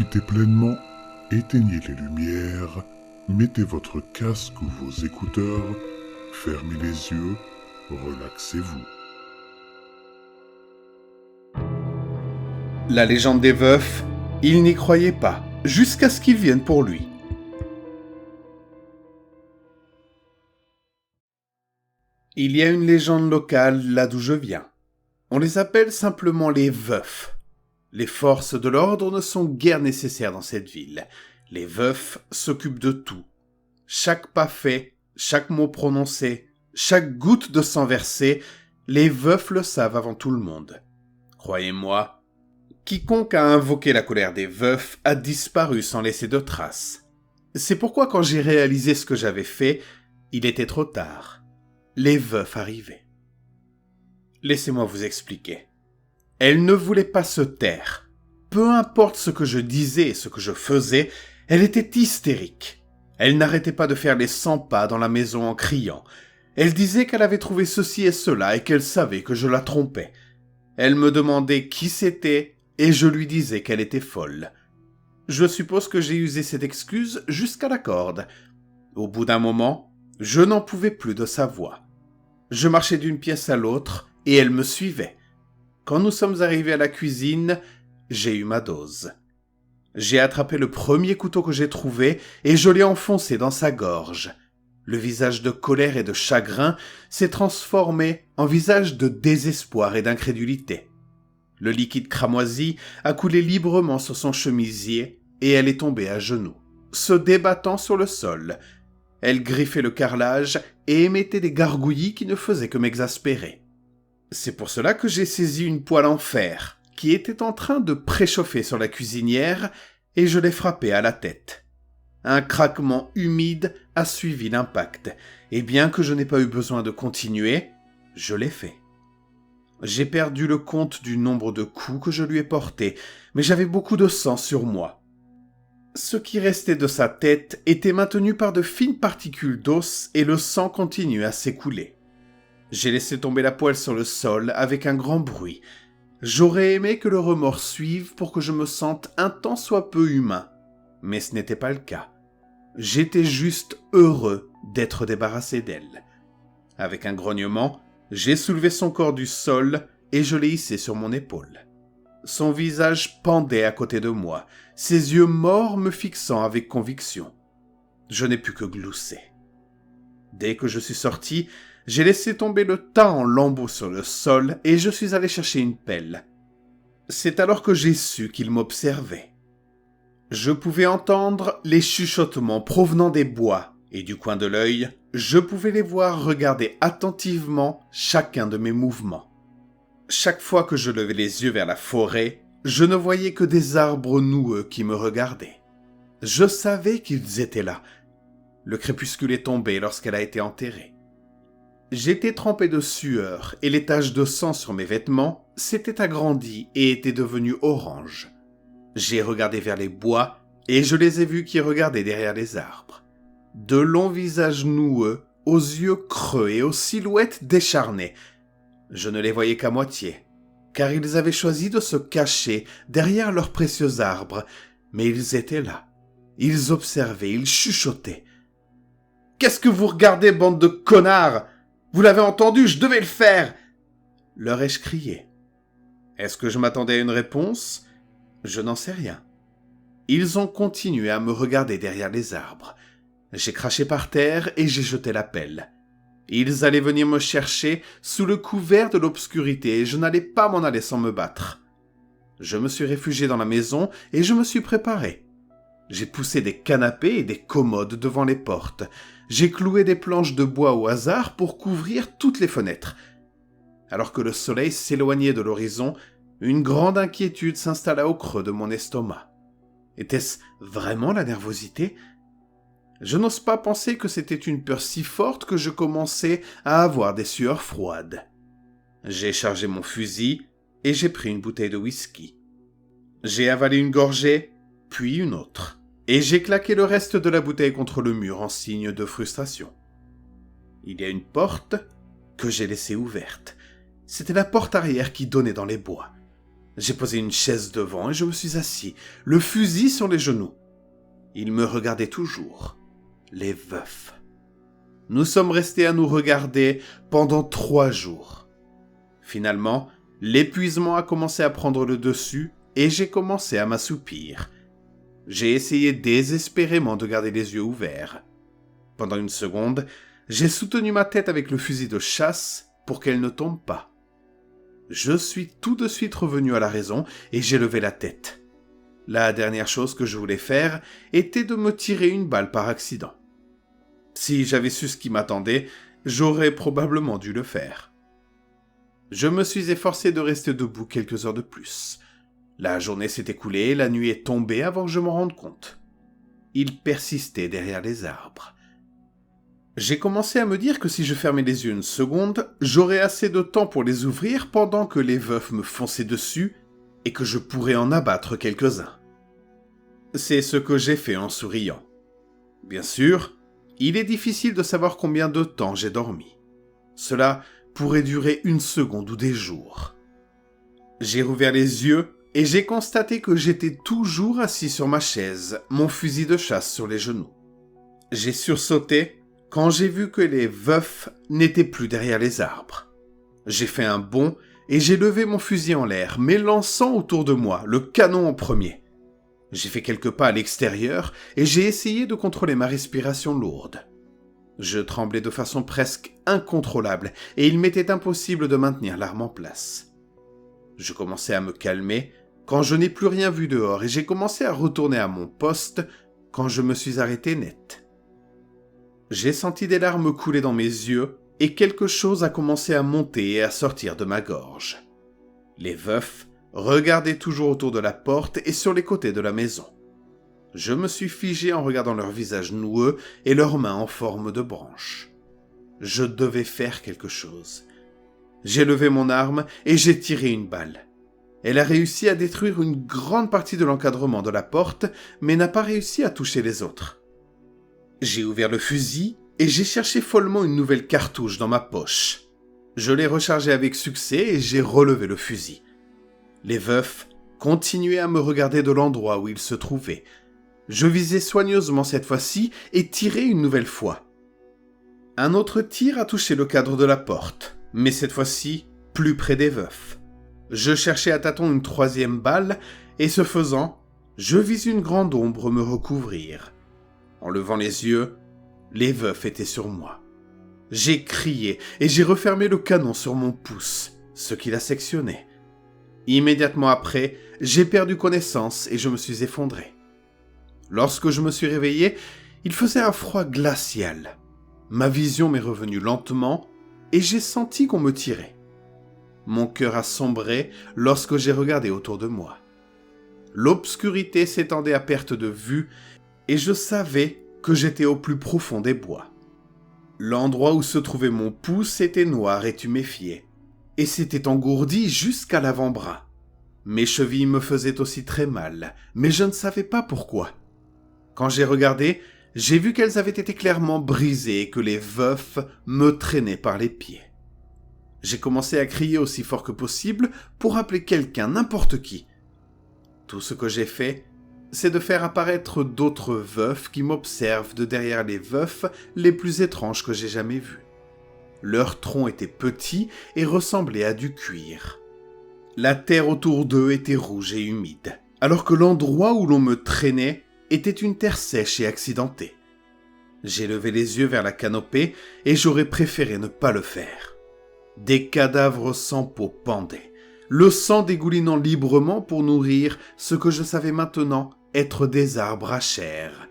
profitez pleinement, éteignez les lumières, mettez votre casque ou vos écouteurs, fermez les yeux, relaxez-vous. La légende des veufs, il n'y croyait pas, jusqu'à ce qu'ils viennent pour lui. Il y a une légende locale là d'où je viens. On les appelle simplement les veufs. Les forces de l'ordre ne sont guère nécessaires dans cette ville. Les veufs s'occupent de tout. Chaque pas fait, chaque mot prononcé, chaque goutte de sang versée, les veufs le savent avant tout le monde. Croyez-moi, quiconque a invoqué la colère des veufs a disparu sans laisser de traces. C'est pourquoi quand j'ai réalisé ce que j'avais fait, il était trop tard. Les veufs arrivaient. Laissez-moi vous expliquer. Elle ne voulait pas se taire. Peu importe ce que je disais et ce que je faisais, elle était hystérique. Elle n'arrêtait pas de faire les 100 pas dans la maison en criant. Elle disait qu'elle avait trouvé ceci et cela et qu'elle savait que je la trompais. Elle me demandait qui c'était et je lui disais qu'elle était folle. Je suppose que j'ai usé cette excuse jusqu'à la corde. Au bout d'un moment, je n'en pouvais plus de sa voix. Je marchais d'une pièce à l'autre et elle me suivait. Quand nous sommes arrivés à la cuisine, j'ai eu ma dose. J'ai attrapé le premier couteau que j'ai trouvé et je l'ai enfoncé dans sa gorge. Le visage de colère et de chagrin s'est transformé en visage de désespoir et d'incrédulité. Le liquide cramoisi a coulé librement sur son chemisier et elle est tombée à genoux, se débattant sur le sol. Elle griffait le carrelage et émettait des gargouillis qui ne faisaient que m'exaspérer. C'est pour cela que j'ai saisi une poêle en fer qui était en train de préchauffer sur la cuisinière et je l'ai frappée à la tête. Un craquement humide a suivi l'impact et bien que je n'ai pas eu besoin de continuer, je l'ai fait. J'ai perdu le compte du nombre de coups que je lui ai portés, mais j'avais beaucoup de sang sur moi. Ce qui restait de sa tête était maintenu par de fines particules d'os et le sang continuait à s'écouler. J'ai laissé tomber la poêle sur le sol avec un grand bruit. J'aurais aimé que le remords suive pour que je me sente un tant soit peu humain, mais ce n'était pas le cas. J'étais juste heureux d'être débarrassé d'elle. Avec un grognement, j'ai soulevé son corps du sol et je l'ai hissé sur mon épaule. Son visage pendait à côté de moi, ses yeux morts me fixant avec conviction. Je n'ai pu que glousser. Dès que je suis sorti, j'ai laissé tomber le tas en lambeaux sur le sol et je suis allé chercher une pelle. C'est alors que j'ai su qu'il m'observait. Je pouvais entendre les chuchotements provenant des bois et du coin de l'œil, je pouvais les voir regarder attentivement chacun de mes mouvements. Chaque fois que je levais les yeux vers la forêt, je ne voyais que des arbres noueux qui me regardaient. Je savais qu'ils étaient là. Le crépuscule est tombé lorsqu'elle a été enterrée. J'étais trempé de sueur et les taches de sang sur mes vêtements s'étaient agrandies et étaient devenues oranges. J'ai regardé vers les bois et je les ai vus qui regardaient derrière les arbres. De longs visages noueux, aux yeux creux et aux silhouettes décharnées. Je ne les voyais qu'à moitié, car ils avaient choisi de se cacher derrière leurs précieux arbres, mais ils étaient là. Ils observaient, ils chuchotaient. « Qu'est-ce que vous regardez, bande de connards ? Vous l'avez entendu, je devais le faire !» leur ai-je crié. Est-ce que je m'attendais à une réponse ? Je n'en sais rien. Ils ont continué à me regarder derrière les arbres. J'ai craché par terre et j'ai jeté la pelle. Ils allaient venir me chercher sous le couvert de l'obscurité et je n'allais pas m'en aller sans me battre. Je me suis réfugié dans la maison et je me suis préparé. J'ai poussé des canapés et des commodes devant les portes. J'ai cloué des planches de bois au hasard pour couvrir toutes les fenêtres. Alors que le soleil s'éloignait de l'horizon, une grande inquiétude s'installa au creux de mon estomac. Était-ce vraiment la nervosité ? Je n'ose pas penser que c'était une peur si forte que je commençais à avoir des sueurs froides. J'ai chargé mon fusil et j'ai pris une bouteille de whisky. J'ai avalé une gorgée, puis une autre. Et j'ai claqué le reste de la bouteille contre le mur en signe de frustration. Il y a une porte que j'ai laissée ouverte. C'était la porte arrière qui donnait dans les bois. J'ai posé une chaise devant et je me suis assis, le fusil sur les genoux. Ils me regardaient toujours, les veufs. Nous sommes restés à nous regarder pendant 3 jours. Finalement, l'épuisement a commencé à prendre le dessus et j'ai commencé à m'assoupir. J'ai essayé désespérément de garder les yeux ouverts. Pendant une seconde, j'ai soutenu ma tête avec le fusil de chasse pour qu'elle ne tombe pas. Je suis tout de suite revenu à la raison et j'ai levé la tête. La dernière chose que je voulais faire était de me tirer une balle par accident. Si j'avais su ce qui m'attendait, j'aurais probablement dû le faire. Je me suis efforcé de rester debout quelques heures de plus. La journée s'est écoulée, la nuit est tombée avant que je m'en rende compte. Il persistait derrière les arbres. J'ai commencé à me dire que si je fermais les yeux une seconde, j'aurais assez de temps pour les ouvrir pendant que les veufs me fonçaient dessus et que je pourrais en abattre quelques-uns. C'est ce que j'ai fait en souriant. Bien sûr, il est difficile de savoir combien de temps j'ai dormi. Cela pourrait durer 1 seconde ou des jours. J'ai rouvert les yeux et j'ai constaté que j'étais toujours assis sur ma chaise, mon fusil de chasse sur les genoux. J'ai sursauté quand j'ai vu que les veufs n'étaient plus derrière les arbres. J'ai fait un bond et j'ai levé mon fusil en l'air, m'élançant autour de moi, le canon en premier. J'ai fait quelques pas à l'extérieur et j'ai essayé de contrôler ma respiration lourde. Je tremblais de façon presque incontrôlable et il m'était impossible de maintenir l'arme en place. Je commençais à me calmer quand je n'ai plus rien vu dehors et j'ai commencé à retourner à mon poste quand je me suis arrêté net. J'ai senti des larmes couler dans mes yeux et quelque chose a commencé à monter et à sortir de ma gorge. Les veufs regardaient toujours autour de la porte et sur les côtés de la maison. Je me suis figé en regardant leurs visages noueux et leurs mains en forme de branches. Je devais faire quelque chose. J'ai levé mon arme et j'ai tiré une balle. Elle a réussi à détruire une grande partie de l'encadrement de la porte, mais n'a pas réussi à toucher les autres. J'ai ouvert le fusil et j'ai cherché follement une nouvelle cartouche dans ma poche. Je l'ai rechargée avec succès et j'ai relevé le fusil. Les veufs continuaient à me regarder de l'endroit où ils se trouvaient. Je visais soigneusement cette fois-ci et tirai une nouvelle fois. Un autre tir a touché le cadre de la porte, mais cette fois-ci, plus près des veufs. Je cherchais à tâtons une 3e balle et ce faisant, je vis une grande ombre me recouvrir. En levant les yeux, les veufs étaient sur moi. J'ai crié et j'ai refermé le canon sur mon pouce, ce qui l'a sectionné. Immédiatement après, j'ai perdu connaissance et je me suis effondré. Lorsque je me suis réveillé, il faisait un froid glacial. Ma vision m'est revenue lentement et j'ai senti qu'on me tirait. Mon cœur a sombré lorsque j'ai regardé autour de moi. L'obscurité s'étendait à perte de vue et je savais que j'étais au plus profond des bois. L'endroit où se trouvait mon pouce était noir et tuméfié, et s'était engourdi jusqu'à l'avant-bras. Mes chevilles me faisaient aussi très mal, mais je ne savais pas pourquoi. Quand j'ai regardé, j'ai vu qu'elles avaient été clairement brisées et que les veufs me traînaient par les pieds. J'ai commencé à crier aussi fort que possible pour appeler quelqu'un, n'importe qui. Tout ce que j'ai fait, c'est de faire apparaître d'autres veufs qui m'observent de derrière les veufs les plus étranges que j'ai jamais vus. Leur tronc était petit et ressemblait à du cuir. La terre autour d'eux était rouge et humide, alors que l'endroit où l'on me traînait était une terre sèche et accidentée. J'ai levé les yeux vers la canopée et j'aurais préféré ne pas le faire. Des cadavres sans peau pendaient, le sang dégoulinant librement pour nourrir ce que je savais maintenant être des arbres à chair.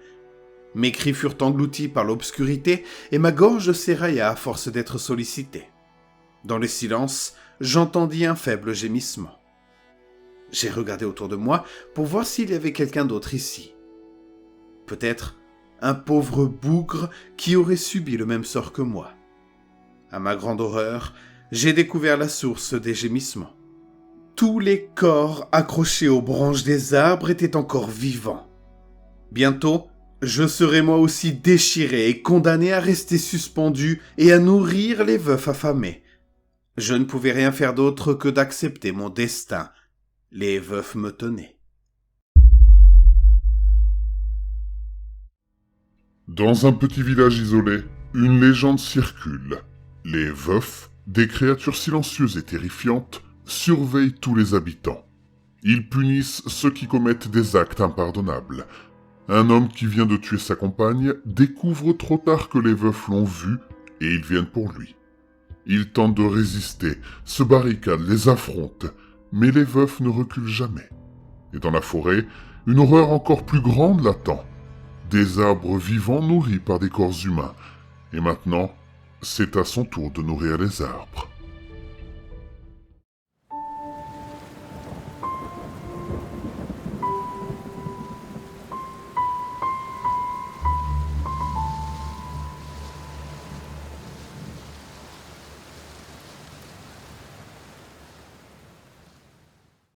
Mes cris furent engloutis par l'obscurité et ma gorge s'érailla à force d'être sollicitée. Dans le silence, j'entendis un faible gémissement. J'ai regardé autour de moi pour voir s'il y avait quelqu'un d'autre ici. Peut-être un pauvre bougre qui aurait subi le même sort que moi. À ma grande horreur, j'ai découvert la source des gémissements. Tous les corps accrochés aux branches des arbres étaient encore vivants. Bientôt, je serais moi aussi déchiré et condamné à rester suspendu et à nourrir les veufs affamés. Je ne pouvais rien faire d'autre que d'accepter mon destin, Les veufs me tenaient. Dans un petit village isolé, une légende circule. Les veufs, des créatures silencieuses et terrifiantes, surveillent tous les habitants. Ils punissent ceux qui commettent des actes impardonnables. Un homme qui vient de tuer sa compagne découvre trop tard que les veufs l'ont vu et ils viennent pour lui. Il tente de résister, se barricade, les affronte, mais les veufs ne reculent jamais. Et dans la forêt, une horreur encore plus grande l'attend. Des arbres vivants nourris par des corps humains. Et maintenant, c'est à son tour de nourrir les arbres.